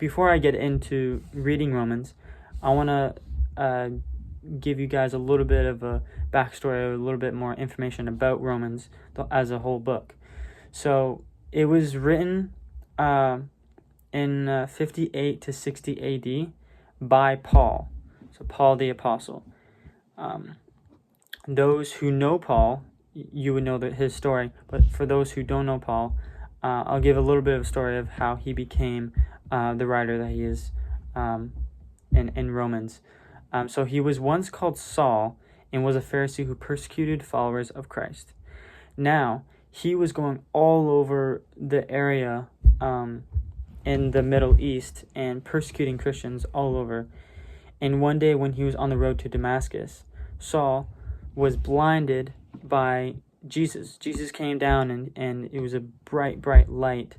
before I get into reading Romans, I want to give you guys a little bit of a backstory, a little bit more information about Romans as a whole book. So it was written in 58 to 60 AD by Paul. So Paul the Apostle. Those who know Paul, you would know his story. But for those who don't know Paul, I'll give a little bit of a story of how he became the writer that he is in Romans. So he was once called Saul and was a Pharisee who persecuted followers of Christ. Now, he was going all over the area in the Middle East and persecuting Christians all over. And one day when he was on the road to Damascus, Saul was blinded by Jesus. Jesus came down and it was a bright, bright light.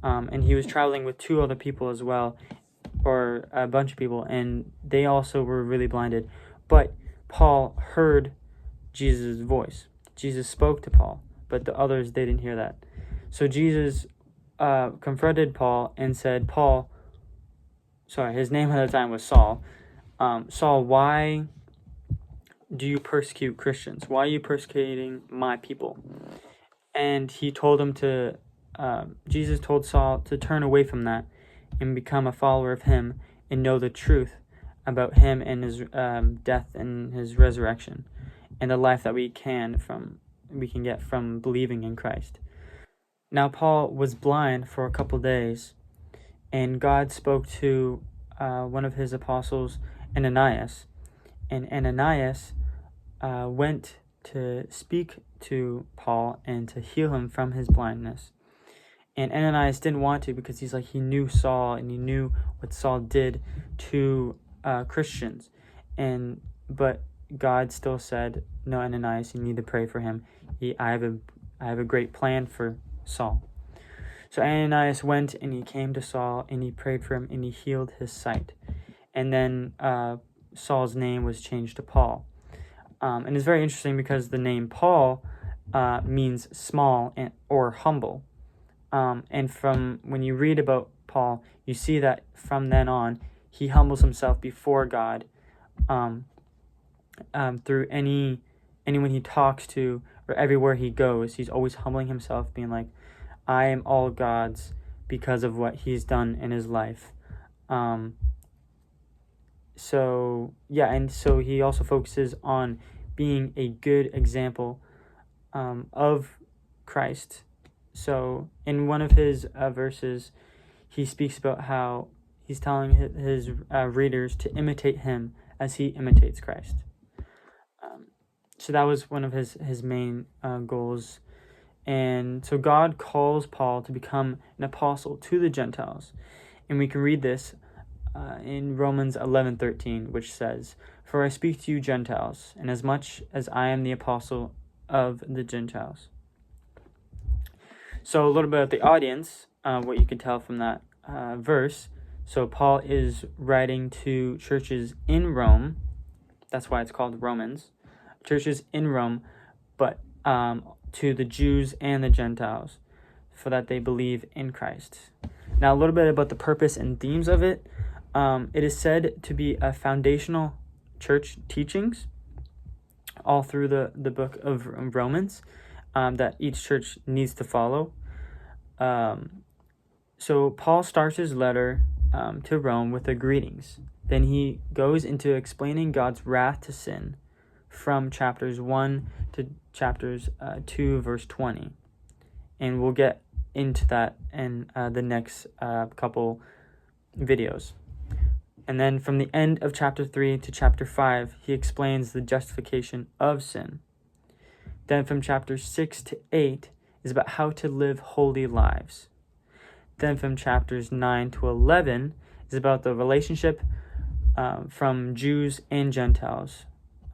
And he was traveling with two other people as well, or a bunch of people, and they also were really blinded. But Paul heard Jesus' voice. Jesus spoke to Paul, but the others, they didn't hear that. So Jesus confronted Paul and said, his name at the time was Saul. Saul, why do you persecute Christians? Why are you persecuting my people? And he told him Jesus told Saul to turn away from that and become a follower of him and know the truth about him and his death and his resurrection and the life that we can get from believing in Christ. Now Paul was blind for a couple days, and God spoke to one of his apostles, Ananias, and Ananias went to speak to Paul and to heal him from his blindness. And Ananias didn't want to because he knew Saul and he knew what Saul did to Christians. But God still said, no, Ananias, you need to pray for him. I have a great plan for Saul. So Ananias went and he came to Saul and he prayed for him and he healed his sight. And then Saul's name was changed to Paul. And it's very interesting because the name Paul means small or humble. And from when you read about Paul, you see that from then on, he humbles himself before God through anyone he talks to or everywhere he goes. He's always humbling himself, being like, I am all God's because of what he's done in his life. So he also focuses on being a good example of Christ. So in one of his verses, he speaks about how he's telling his readers to imitate him as he imitates Christ. So that was one of his main goals. And so God calls Paul to become an apostle to the Gentiles. And we can read this in Romans 11:13, which says, For I speak to you Gentiles, inasmuch as I am the apostle of the Gentiles. So a little bit of the audience, what you can tell from that verse. So Paul is writing to churches in Rome. That's why it's called Romans. Churches in Rome, but to the Jews and the Gentiles, for that they believe in Christ. Now a little bit about the purpose and themes of it. It is said to be a foundational church teachings all through the book of Romans that each church needs to follow. So Paul starts his letter to Rome with the greetings. Then he goes into explaining God's wrath to sin from chapters 1 to chapters 2, verse 20. And we'll get into that in the next couple videos. And then from the end of chapter 3 to chapter 5, he explains the justification of sin. Then from chapters 6 to 8 is about how to live holy lives. Then from chapters 9 to 11 is about the relationship from Jews and Gentiles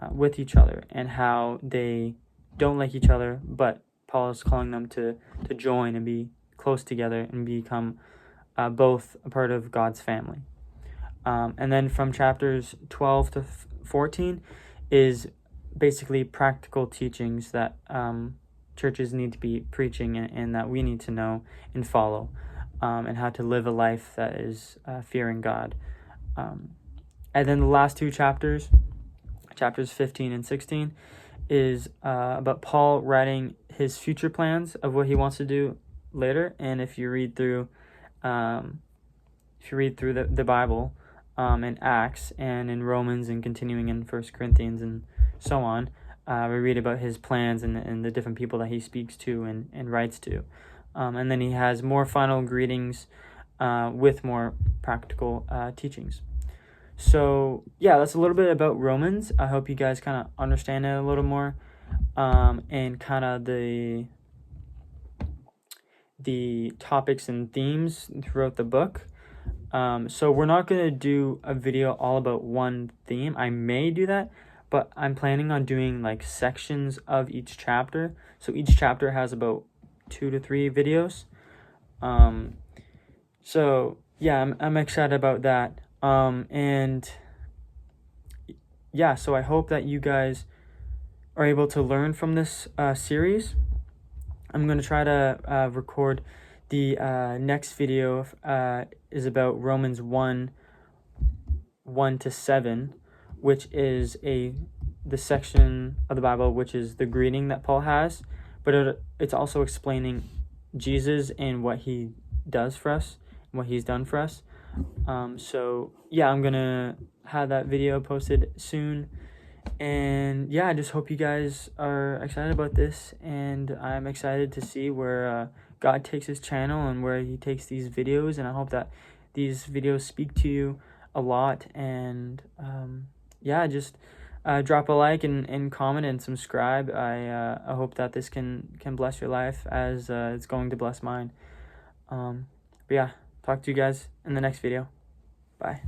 with each other and how they don't like each other, but Paul is calling them to join and be close together and become both a part of God's family. And then from chapters 12 to 14 is basically practical teachings that churches need to be preaching and that we need to know and follow. and how to live a life that is fearing God. And then the last two chapters 15 and 16, is about Paul writing his future plans of what he wants to do later. And if you read through the Bible, in Acts and in Romans and continuing in 1 Corinthians and so on, we read about his plans and the different people that he speaks to and writes to. And then he has more final greetings with more practical teachings. So, yeah, that's a little bit about Romans. I hope you guys kind of understand it a little more, and kind of the topics and themes throughout the book. So we're not going to do a video all about one theme. I may do that, but I'm planning on doing like sections of each chapter. So each chapter has about 2 to 3 videos. So yeah, I'm excited about that. And yeah, so I hope that you guys are able to learn from this series. I'm going to try to record the next video is about Romans 1:1-7, which is the section of the Bible which is the greeting that Paul has, but it's also explaining Jesus and what he does for us, and what he's done for us. So yeah, I'm gonna have that video posted soon, and yeah, I just hope you guys are excited about this, and I'm excited to see where God takes his channel and where he takes these videos, and I hope that these videos speak to you a lot. And yeah, just drop a like and comment and subscribe. I hope that this can bless your life as it's going to bless mine. But yeah, talk to you guys in the next video. Bye.